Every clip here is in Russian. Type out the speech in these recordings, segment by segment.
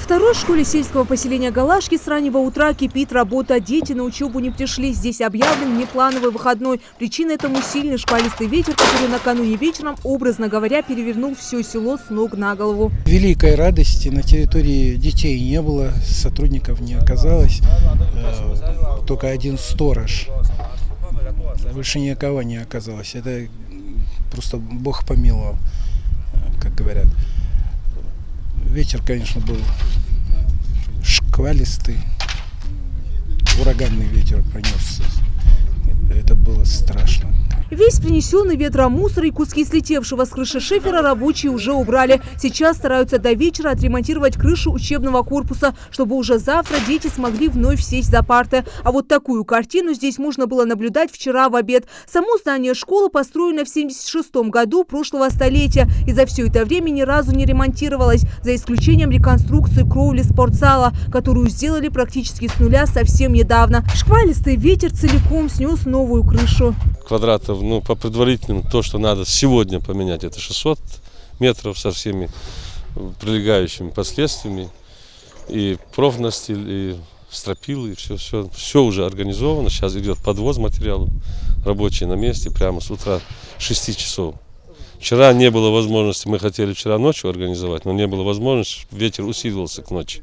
второй школе сельского поселения Галашки с раннего утра кипит работа. Дети на учебу не пришли. Здесь объявлен внеплановый выходной. Причиной этому сильный шквалистый ветер, который накануне вечером, образно говоря, перевернул все село с ног на голову. Великой радости на территории детей не было, сотрудников не оказалось. Только один сторож. Больше никого не оказалось. Это просто Бог помиловал, как говорят. Ветер, конечно, был шквалистый, ураганный ветер пронесся. Это было страшно. Весь принесенный ветром мусор и куски слетевшего с крыши шифера рабочие уже убрали. Сейчас стараются до вечера отремонтировать крышу учебного корпуса, чтобы уже завтра дети смогли вновь сесть за парты. А вот такую картину здесь можно было наблюдать вчера в обед. Само здание школы построено в 1976 году прошлого столетия. И за все это время ни разу не ремонтировалось, за исключением реконструкции кровли спортзала, которую сделали практически с нуля совсем недавно. Шквалистый ветер целиком снес новую крышу. Квадратов, по предварительным, то, что надо сегодня поменять, это 600 метров со всеми прилегающими последствиями. И профнастиль, и стропилы, и все уже организовано. Сейчас идет подвоз материалов, рабочие на месте, прямо с утра 6 часов. Вчера не было возможности, мы хотели вчера ночью организовать, но не было возможности, ветер усиливался к ночи.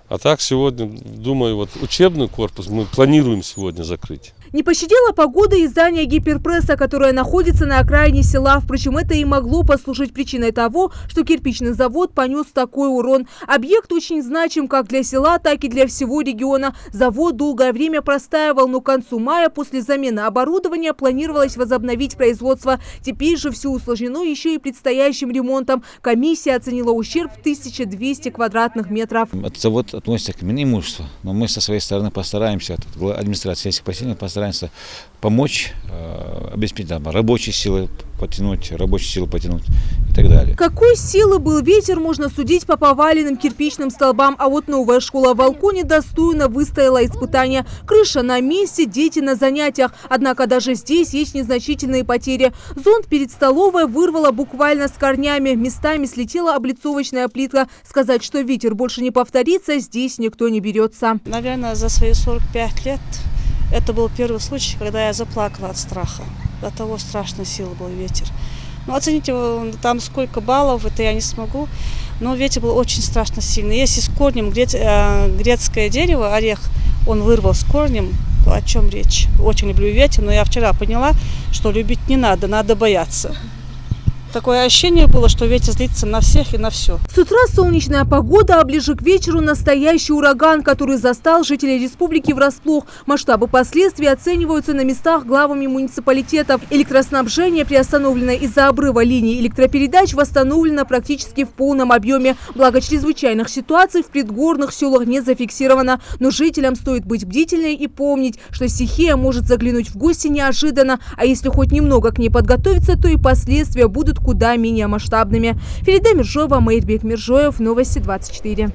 А так сегодня, думаю, учебный корпус мы планируем сегодня закрыть. Не пощадила погода и здание гиперпресса, которое находится на окраине села. Впрочем, это и могло послужить причиной того, что кирпичный завод понес такой урон. Объект очень значим как для села, так и для всего региона. Завод долгое время простаивал, но к концу мая после замены оборудования планировалось возобновить производство. Теперь же все усложнено еще и предстоящим ремонтом. Комиссия оценила ущерб в 1200 квадратных метров. Этот завод относится к имуществу, но мы со своей стороны постараемся, администрация сельских поселений постараемся помочь, обеспечить рабочие силы потянуть и так далее. Какой силы был ветер, можно судить по поваленным кирпичным столбам. А вот новая школа в Волконе достойно выстояла испытания. Крыша на месте, дети на занятиях. Однако даже здесь есть незначительные потери. Зонт перед столовой вырвало буквально с корнями. Местами слетела облицовочная плитка. Сказать, что ветер больше не повторится, здесь никто не берется. Наверное, за свои 45 лет это был первый случай, когда я заплакала от страха. До того страшной силы был ветер. Оцените там сколько баллов, это я не смогу. Но ветер был очень страшно сильный. Если с корнем грецкое дерево, орех, он вырвал с корнем, то о чем речь? Очень люблю ветер, но я вчера поняла, что любить не надо, надо бояться. Такое ощущение было, что ветер злится на всех и на все. С утра солнечная погода, а ближе к вечеру настоящий ураган, который застал жителей республики врасплох. Масштабы последствий оцениваются на местах главами муниципалитетов. Электроснабжение, приостановленное из-за обрыва линий электропередач, восстановлено практически в полном объеме. Благо чрезвычайных ситуаций в предгорных селах не зафиксировано. Но жителям стоит быть бдительнее и помнить, что стихия может заглянуть в гости неожиданно. А если хоть немного к ней подготовиться, то и последствия будут куда менее масштабными. Ферида Миржоева, Мейрбек Миржоев, Новости 24.